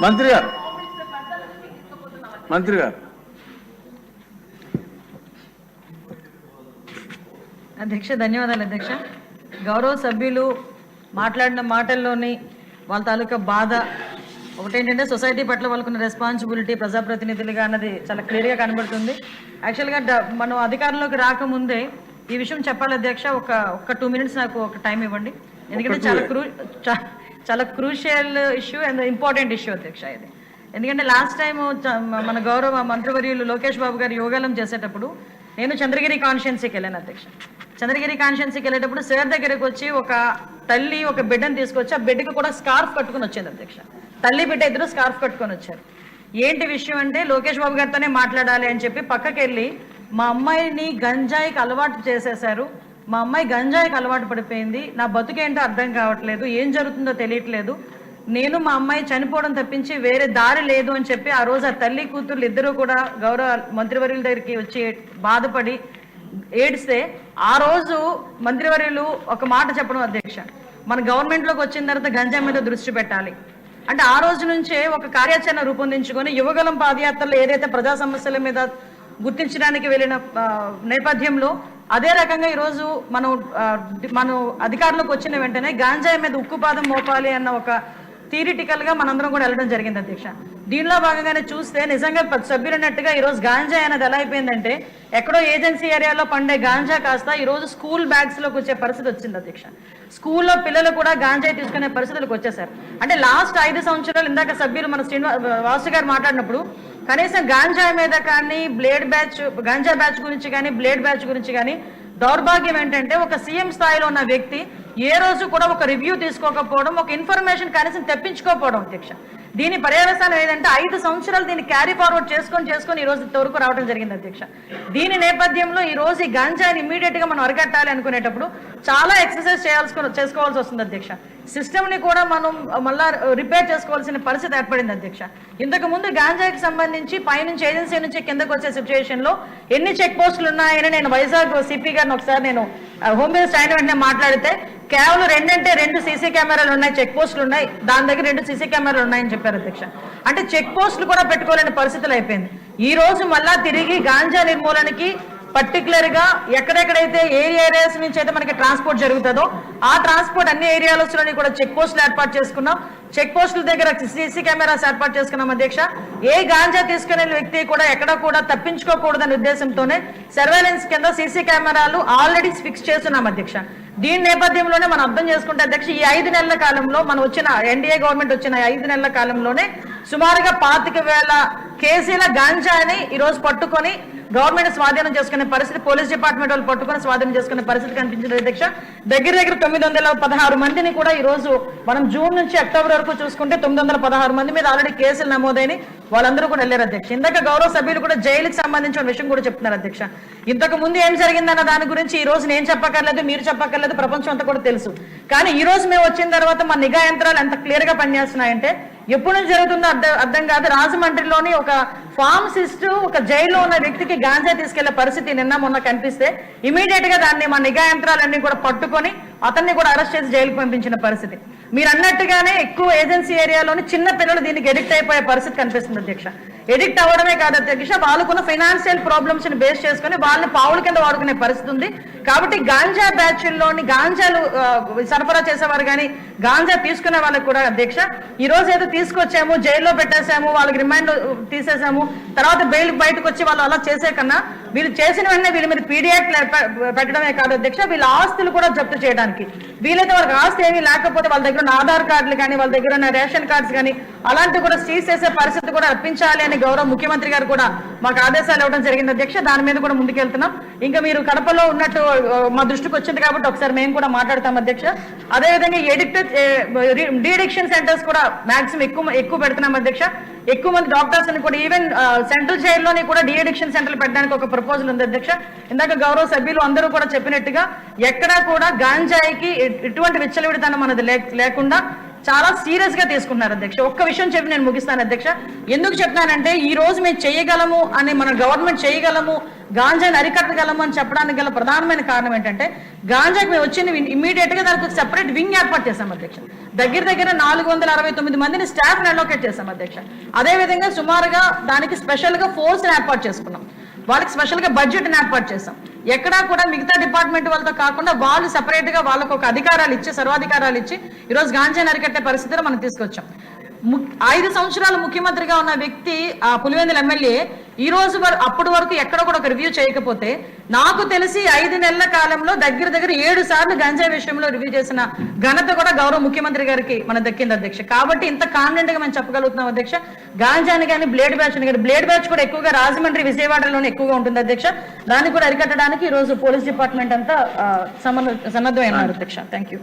మంత్రి గారు అధ్యక్ష ధన్యవాదాలు అధ్యక్ష. గౌరవ సభ్యులు మాట్లాడిన మాటల్లోని వాళ్ళ తాలూకా బాధ ఒకటేంటంటే సొసైటీ పట్ల వాళ్ళకున్న రెస్పాన్సిబిలిటీ ప్రజాప్రతినిధులుగా అన్నది చాలా క్లియర్గా కనబడుతుంది. యాక్చువల్గా మనం అధికారంలోకి రాకముందే ఈ విషయం చెప్పాలి అధ్యక్ష. ఒక 2 minutes నాకు ఒక టైం ఇవ్వండి, ఎందుకంటే చాలా crucial issue and important issue అధ్యక్ష ఇది. ఎందుకంటే లాస్ట్ టైం మన గౌరవ మంత్రివర్యులు లోకేష్ బాబు గారు యోగాలం చేసేటప్పుడు నేను చంద్రగిరి కాన్స్టిట్యున్సీకి వెళ్ళాను అధ్యక్ష. చంద్రగిరి కాన్స్టిట్యున్సీకి వెళ్ళేటప్పుడు సార్ దగ్గరకు వచ్చి ఒక తల్లి ఒక బిడ్డను తీసుకొచ్చి ఆ బిడ్డకు కూడా స్కార్ఫ్ కట్టుకుని వచ్చింది అధ్యక్ష. తల్లి బిడ్డ ఇద్దరు స్కార్ఫ్ కట్టుకొని వచ్చారు. ఏంటి విషయం అంటే లోకేష్ బాబు గారితోనే మాట్లాడాలి అని చెప్పి పక్కకి వెళ్ళి మా అమ్మాయిని గంజాయికి అలవాటు చేసేశారు, మా అమ్మాయి గంజాయికి అలవాటు పడిపోయింది, నా బతుకేంటో అర్థం కావట్లేదు, ఏం జరుగుతుందో తెలియట్లేదు, నేను మా అమ్మాయి చనిపోవడం తప్పించి వేరే దారి లేదు అని చెప్పి ఆ రోజు ఆ తల్లి కూతుర్లు ఇద్దరు కూడా గౌరవ మంత్రివర్యుల దగ్గరికి వచ్చి బాధపడి ఏడిస్తే ఆ రోజు మంత్రివర్యులు ఒక మాట చెప్పడం అధ్యక్ష, మన గవర్నమెంట్లోకి వచ్చిన తర్వాత గంజాయి మీద దృష్టి పెట్టాలి అంటే ఆ రోజు నుంచే ఒక కార్యాచరణ రూపొందించుకొని యువగలం పాదయాత్రలో ఏదైతే ప్రజా సమస్యల మీద గుర్తించడానికి వెళ్ళిన నేపథ్యంలో అదే రకంగా ఈరోజు మనం అధికారంలోకి వచ్చిన వెంటనే గాంజాయి మీద ఉక్కుపాదం మోపాలి అన్న ఒక థియరిటికల్గా మనందరం కూడా వెళ్ళడం జరిగింది అధ్యక్ష. దీనిలో భాగంగానే చూస్తే నిజంగా సభ్యులు అన్నట్టుగా ఈరోజు గాంజా అనేది ఎలా అయిపోయిందంటే ఎక్కడో ఏజెన్సీ ఏరియాలో పండే గాంజా కాస్త ఈరోజు స్కూల్ బ్యాగ్స్లోకి వచ్చే పరిస్థితి వచ్చింది అధ్యక్ష. స్కూల్లో పిల్లలు కూడా గాంజాయి తీసుకునే పరిస్థితులకు వచ్చేసారు. అంటే లాస్ట్ 5 సంవత్సరాలు ఇందాక సభ్యులు మన వాసు గారు మాట్లాడినప్పుడు కనీసం గాంజాయి మీద కానీ గాంజా బ్యాచ్ గురించి కానీ బ్లేడ్ బ్యాచ్ గురించి కానీ దౌర్భాగ్యం ఏంటంటే ఒక సీఎం స్థాయిలో ఉన్న వ్యక్తి ఏ రోజు కూడా ఒక రివ్యూ తీసుకోకపోవడం, ఒక ఇన్ఫర్మేషన్ కనీసం తెప్పించుకోకపోవడం అధ్యక్ష. దీని పర్యవసానం ఏదంటే 5 సంవత్సరాలు దీన్ని క్యారీ ఫార్వర్డ్ చేసుకొని ఈ రోజు ఇంతవరకు రావడం జరిగింది అధ్యక్ష. దీని నేపథ్యంలో ఈ రోజు ఈ గాంజాని ఇమీడియట్ గా మనం అరికట్టాలి అనుకునేటప్పుడు చాలా ఎక్సర్సైజ్ చేసుకోవాల్సి వస్తుంది అధ్యక్ష. సిస్టమ్ ని కూడా మనం మళ్ళా రిపేర్ చేసుకోవాల్సిన పరిస్థితి ఏర్పడింది అధ్యక్ష. ఇంతకు ముందు గాంజాకి సంబంధించి పైనుంచి ఏజెన్సీ నుంచి కిందకు వచ్చే సిచ్యువేషన్ లో ఎన్ని చెక్ పోస్టులు ఉన్నాయని నేను వైజాగ్ సిపి గారిని ఒకసారి నేను హోమ్ మినిస్టర్ అయిన వెంటనే మాట్లాడితే కేవలం 2 సీసీ కెమెరాలు ఉన్నాయి, చెక్ పోస్టులు ఉన్నాయి, దాని దగ్గర 2 సీసీ కెమెరాలు ఉన్నాయని చెప్పారు అధ్యక్ష. అంటే చెక్ పోస్టులు కూడా పెట్టుకోలేని పరిస్థితులు అయిపోయింది. ఈ రోజు మళ్ళా తిరిగి గాంజా నిర్మూలనకి పర్టికులర్ గా ఎక్కడెక్కడైతే ఏరియాస్ నుంచి అయితే మనకి ట్రాన్స్పోర్ట్ జరుగుతుందో ఆ ట్రాన్స్పోర్ట్ అన్ని ఏరియాలోని కూడా చెక్ పోస్టులు ఏర్పాటు చేసుకున్నాం. చెక్ పోస్టుల దగ్గర సీసీ కెమెరాస్ ఏర్పాటు చేసుకున్నాం అధ్యక్ష. ఏ గాంజా తీసుకునే వ్యక్తి కూడా ఎక్కడ కూడా తప్పించుకోకూడదనే ఉద్దేశంతోనే సర్వేలెన్స్ కింద సీసీ కెమెరాలు ఆల్రెడీ ఫిక్స్ చేస్తున్నాం అధ్యక్ష. దీని నేపథ్యంలోనే మనం అర్థం చేసుకుంటే అధ్యక్ష ఈ 5 నెలల కాలంలో మనం వచ్చిన ఎన్డీఏ గవర్నమెంట్ వచ్చిన 5 నెలల కాలంలోనే సుమారుగా 25,000 కేజీల గాంజాని ఈరోజు పట్టుకొని గవర్నమెంట్ స్వాధీనం చేసుకునే పరిస్థితి, పోలీస్ డిపార్ట్మెంట్ వాళ్ళు పట్టుకొని స్వాధీనం చేసుకునే పరిస్థితి కనిపించింది అధ్యక్ష. దగ్గర 916 మందిని కూడా ఈ రోజు మనం జూన్ నుంచి అక్టోబర్ వరకు చూసుకుంటే 916 మంది మీద ఆల్రెడీ కేసులు నమోదైన వాళ్ళందరూ కూడా వెళ్ళారు అధ్యక్ష. ఇందాక గౌరవ సభ్యులు కూడా జైలుకి సంబంధించిన విషయం కూడా చెప్తున్నారు అధ్యక్ష. ఇంతకు ముందు ఏం జరిగిందన్న దాని గురించి ఈ రోజు నేను చెప్పక్కర్లేదు, మీరు చెప్పక్కర్లేదు, ప్రపంచం అంతా కూడా తెలుసు. కానీ ఈ రోజు మేము వచ్చిన తర్వాత మా నిఘా యంత్రాలు ఎంత క్లియర్ గా పనిచేస్తున్నాయంటే ఎప్పుడు నుంచి జరుగుతుందో అర్థం కాదు. రాజమండ్రిలోని ఒక ఫార్మసిస్ట్ ఒక జైల్లో ఉన్న వ్యక్తికి గాంజా తీసుకెళ్లే పరిస్థితి నిన్న మొన్న కనిపిస్తే ఇమీడియట్ గా దాన్ని మా నిఘా యంత్రాలన్నీ కూడా పట్టుకొని అతన్ని కూడా అరెస్ట్ చేసి జైలుకు పంపించిన పరిస్థితి. మీరు అన్నట్టుగానే ఎక్కువ ఏజెన్సీ ఏరియాలోని చిన్న పిల్లలు దీనికి ఎడిక్ట్ అయిపోయే పరిస్థితి కనిపిస్తుంది అధ్యక్ష. ఎడిక్ట్ అవ్వడమే కాదు అధ్యక్ష, వాళ్ళకున్న ఫైనాన్షియల్ ప్రాబ్లమ్స్ ని బేస్ చేసుకుని వాళ్ళని పావుల కింద వాడుకునే పరిస్థితి ఉంది. కాబట్టి గాంజా బ్యాచ్ల్లోని గాంజాలు సరఫరా చేసేవారు కానీ గాంజా తీసుకునే వాళ్ళకి కూడా అధ్యక్ష ఈ రోజు ఏదో తీసుకొచ్చాము, జైల్లో పెట్టేసాము, వాళ్ళకి రిమైండ్ తీసేసాము, తర్వాత బెయిల్ బయటకు వచ్చి వాళ్ళు అలా చేసే కన్నా వీళ్ళు చేసిన వెంటనే వీళ్ళ మీద పీడియాక్ట్ పెట్టడమే కాదు అధ్యక్ష, వీళ్ళ ఆస్తులు కూడా జప్తు చేయడానికి వీలైతే వాళ్ళకి ఆస్తి ఏమీ లేకపోతే వాళ్ళ దగ్గర ఉన్న ఆధార్ కార్డులు కానీ వాళ్ళ దగ్గర ఉన్న రేషన్ కార్డ్స్ కానీ అలాంటివి కూడా సీజ్ చేసే పరిస్థితి కూడా రప్పించాలి అని గౌరవ ముఖ్యమంత్రి గారు కూడా మాకు ఆదేశాలు ఇవ్వడం జరిగింది అధ్యక్ష. దాని మీద కూడా ముందుకెళ్తున్నాం. ఇంకా మీరు కడపలో ఉన్నట్టు మా దృష్టికి వచ్చింది కాబట్టి ఒకసారి మేము కూడా మాట్లాడతాం అధ్యక్ష. అదేవిధంగా డీఅడిక్షన్ సెంటర్స్ కూడా మాక్సిమం ఎక్కువ పెడుతున్నాం అధ్యక్ష. ఎక్కువ మంది డాక్టర్స్ అని కూడా ఈవెన్ సెంట్రల్ జైల్లోని కూడా డీఅడిక్షన్ సెంటర్లు పెట్టడానికి ఒక ప్రపోజల్ ఉంది అధ్యక్ష. ఇందాక గౌరవ సభ్యులు అందరూ కూడా చెప్పినట్టుగా ఎక్కడా కూడా గాంజాయికి ఎటువంటి విచ్చలవిడితనం అనేది లేకుండా చాలా సీరియస్ గా తీసుకున్నారు అధ్యక్ష. ఒక్క విషయం చెప్పి నేను ముగిస్తాను అధ్యక్ష. ఎందుకు చెప్తానంటే ఈ రోజు మేము చేయగలము అని మన గవర్నమెంట్ చేయగలము గాంజాని అరికట్టగలము అని చెప్పడానికి గల ప్రధానమైన కారణం ఏంటంటే గాంజాకి మేము వచ్చిన ఇమీడియట్ గా దానికి సెపరేట్ వింగ్ ఏర్పాటు చేశాం అధ్యక్ష. దగ్గర 469 మందిని స్టాఫ్ అలోకేట్ చేశాం అధ్యక్ష. అదేవిధంగా సుమారుగా దానికి స్పెషల్ గా ఫోర్స్ ఏర్పాటు చేసుకున్నాం, వాళ్ళకి స్పెషల్ గా బడ్జెట్ ఏర్పాటు చేశాం. ఎక్కడా కూడా మిగతా డిపార్ట్మెంట్ వాళ్ళతో కాకుండా వాళ్ళు సెపరేట్ గా వాళ్ళకు ఒక అధికారాలు ఇచ్చి సర్వాధికారాలు ఇచ్చి ఈరోజు గాంజాని అరికట్టే పరిస్థితిలో మనం తీసుకొచ్చాం. 5 సంవత్సరాలు ముఖ్యమంత్రిగా ఉన్న వ్యక్తి ఆ పులివెందుల ఎమ్మెల్యే ఈ రోజు అప్పటి వరకు ఎక్కడ కూడా ఒక రివ్యూ చేయకపోతే నాకు తెలిసి 5 నెలల కాలంలో దగ్గర 7 సార్లు గంజాయి విషయంలో రివ్యూ చేసిన ఘనత కూడా గౌరవ ముఖ్యమంత్రి గారికి మన దక్కింది అధ్యక్ష. కాబట్టి ఇంత కాన్ఫిడెంట్ గా మనం చెప్పగలుగుతున్నాం అధ్యక్ష. గాంజాని కానీ బ్లేడ్ బ్యాచ్ కానీ బ్లేడ్ బ్యాచ్ కూడా ఎక్కువగా రాజమండ్రి విజయవాడలోనే ఎక్కువగా ఉంటుంది అధ్యక్ష. దాన్ని కూడా అరికట్టడానికి ఈ రోజు పోలీస్ డిపార్ట్మెంట్ అంతా సన్నద్ధమైనారు అధ్యక్ష. Thank you.